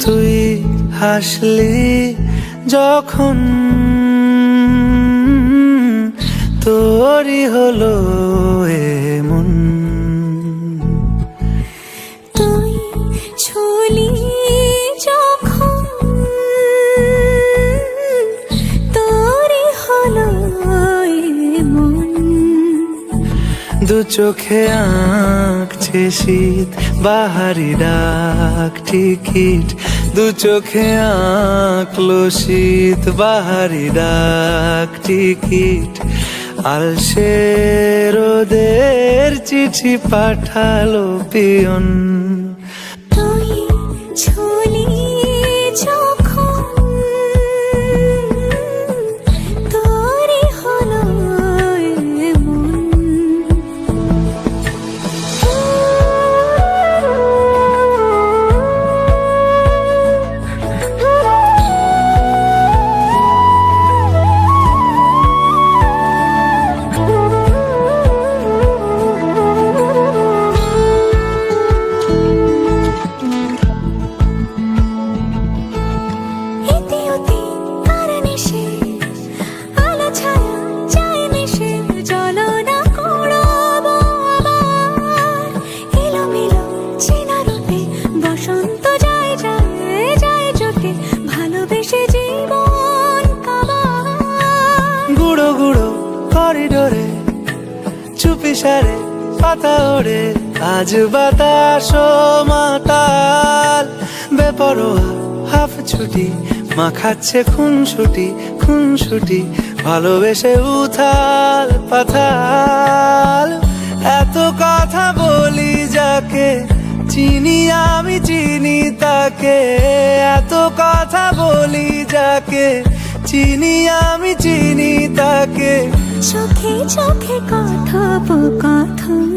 তুই হাসলি যখন তোরই হলো এমন, তুই ছুলি যখন তোরই হলো এমন। দু চোখে আঁকছে শীত বাহারি ডাক টিকিট, দু চোখে আঁকলো শীত বাহারি ডাক টিকিট। আলসে রোদের চিঠি পাঠালো পিয়ন, তুই ছুলি যখন তোরই হলো এমন। গুঁড়ো গুঁড়ো করিডোরে চুপি সারে পাতা ওড়ে, আজ বাতাস মাতাল বেপরোয়া হাফ ছুটি মাখাচ্ছে খুনসুটি ভালোবেসে উথাল পাথাল। এত কথা বলি যাকে চিনি আমি চিনি তাকে, এত কথা বলি যাকে চিনি আমি চিনি তাকে। চোখে চোখে কথোপকথন